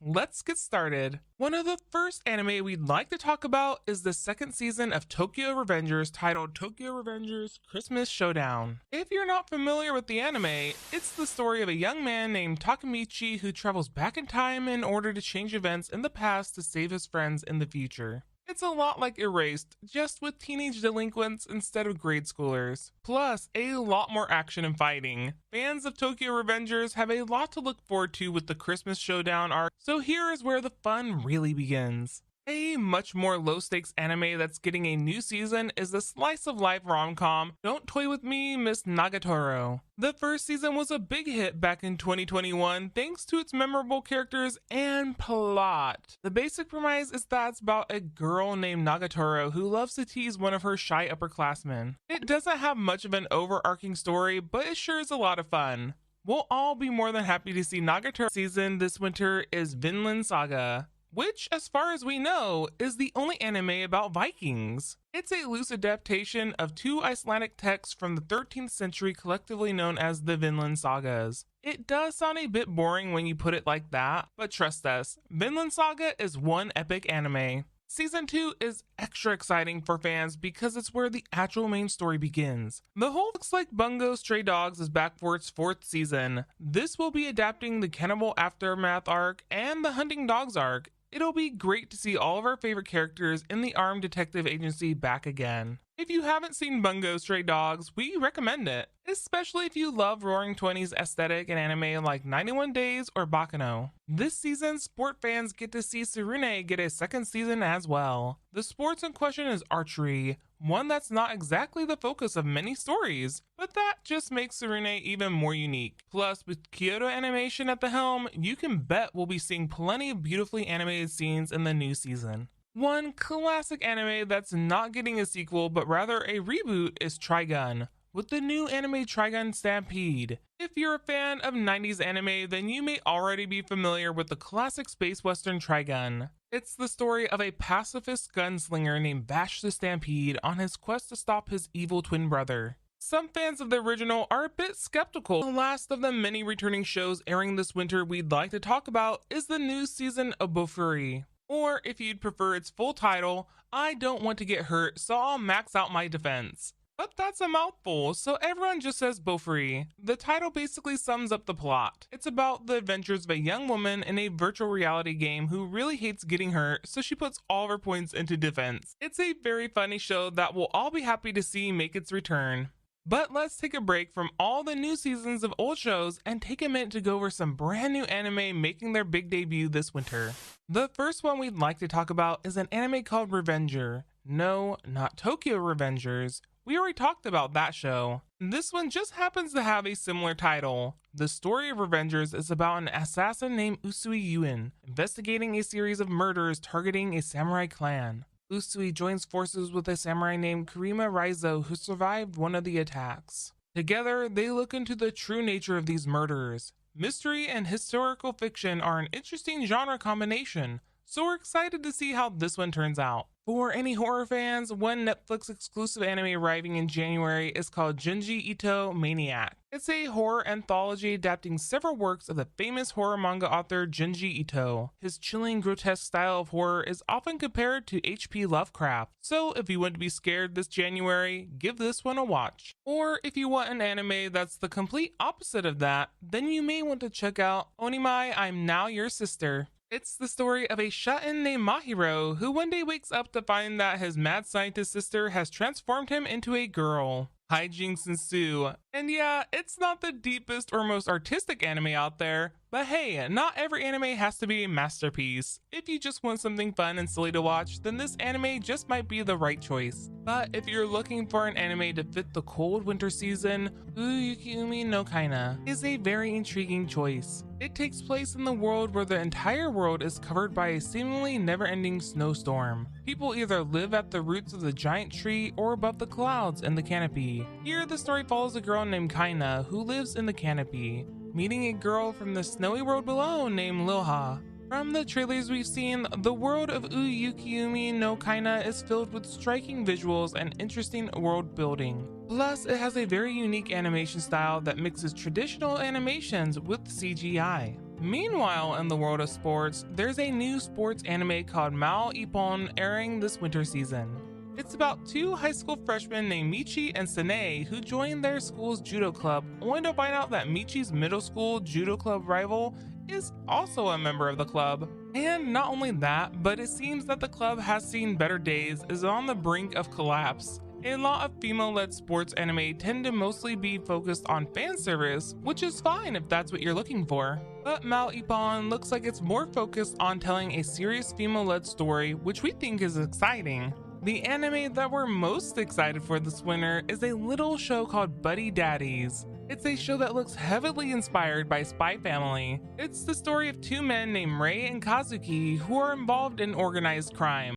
let's get started. One of the first anime we'd like to talk about is the second season of Tokyo Revengers, titled Tokyo Revengers Christmas Showdown. If you're not familiar with the anime, it's the story of a young man named Takemichi who travels back in time in order to change events in the past to save his friends in the future. It's a lot like Erased, just with teenage delinquents instead of grade schoolers. Plus, a lot more action and fighting. Fans of Tokyo Revengers have a lot to look forward to with the Christmas Showdown arc, so here is where the fun really begins. A much more low-stakes anime that's getting a new season is the slice-of-life rom-com Don't Toy With Me, Miss Nagatoro. The first season was a big hit back in 2021 thanks to its memorable characters and plot. The basic premise is that it's about a girl named Nagatoro who loves to tease one of her shy upperclassmen. It doesn't have much of an overarching story, but it sure is a lot of fun. We'll all be more than happy to see Nagatoro season this winter is Vinland Saga, which, as far as we know, is the only anime about Vikings. It's a loose adaptation of two Icelandic texts from the 13th century collectively known as the Vinland Sagas. It does sound a bit boring when you put it like that, but trust us, Vinland Saga is one epic anime. Season 2 is extra exciting for fans because it's where the actual main story begins. The whole looks like Bungo Stray Dogs is back for its 4th season. This will be adapting the Cannibal Aftermath arc and the Hunting Dogs arc. It'll be great to see all of our favorite characters in the armed detective agency back again. If you haven't seen Bungo Stray Dogs, we recommend it, especially if you love Roaring Twenties aesthetic and anime like 91 Days or Bakano. This season, sport fans get to see Tsurune get a second season as well. The sports in question is archery, one that's not exactly the focus of many stories, but that just makes Tsurune even more unique. Plus, with Kyoto Animation at the helm, you can bet we'll be seeing plenty of beautifully animated scenes in the new season. One classic anime that's not getting a sequel but rather a reboot is Trigun, with the new anime Trigun Stampede. If you're a fan of 90s anime, then you may already be familiar with the classic space western Trigun. It's the story of a pacifist gunslinger named Vash the Stampede on his quest to stop his evil twin brother. Some fans of the original are a bit skeptical. The last of the many returning shows airing this winter we'd like to talk about is the new season of Bofuri. Or if you'd prefer its full title, I Don't Want to Get Hurt, so I'll max out my defense. But that's a mouthful, so everyone just says Bofuri. The title basically sums up the plot. It's about the adventures of a young woman in a virtual reality game who really hates getting hurt, so she puts all of her points into defense. It's a very funny show that we'll all be happy to see make its return. But let's take a break from all the new seasons of old shows and take a minute to go over some brand new anime making their big debut this winter. The first one we'd like to talk about is an anime called Revenger. No, not Tokyo Revengers. We already talked about that show. This one just happens to have a similar title. The story of Revengers is about an assassin named Usui Yuen, investigating a series of murders targeting a samurai clan. Usui joins forces with a samurai named Kurima Raizo who survived one of the attacks. Together, they look into the true nature of these murders. Mystery and historical fiction are an interesting genre combination, so we're excited to see how this one turns out. For any horror fans, one Netflix exclusive anime arriving in January is called Junji Ito Maniac. It's a horror anthology adapting several works of the famous horror manga author Junji Ito. His chilling, grotesque style of horror is often compared to H.P. Lovecraft, so if you want to be scared this January, give this one a watch. Or if you want an anime that's the complete opposite of that, then you may want to check out Onimai I'm Now Your Sister. It's the story of a shounen named Mahiro who one day wakes up to find that his mad scientist sister has transformed him into a girl. Hijinks ensue. And yeah, it's not the deepest or most artistic anime out there, but hey, not every anime has to be a masterpiece. If you just want something fun and silly to watch, then this anime just might be the right choice. But if you're looking for an anime to fit the cold winter season, Uyukiumi no Kaina is a very intriguing choice. It takes place in the world where the entire world is covered by a seemingly never-ending snowstorm. People either live at the roots of the giant tree or above the clouds in the canopy. Here, the story follows a girl named Kaina who lives in the canopy, meeting a girl from the snowy world below named Lilha. From the trailers we've seen, the world of Uyukiumi no Kaina is filled with striking visuals and interesting world building. Plus, it has a very unique animation style that mixes traditional animations with CGI. Meanwhile, in the world of sports, there's a new sports anime called Mao Ippon airing this winter season. It's about two high school freshmen named Michi and Sane who join their school's judo club, only to find out that Michi's middle school judo club rival is also a member of the club. And not only that, but it seems that the club has seen better days, is on the brink of collapse. A lot of female-led sports anime tend to mostly be focused on fan service, which is fine if that's what you're looking for. But Mao Ippon looks like it's more focused on telling a serious female-led story, which we think is exciting. The anime that we're most excited for this winter is a little show called Buddy Daddies. It's a show that looks heavily inspired by Spy Family. It's the story of two men named Rei and Kazuki who are involved in organized crime.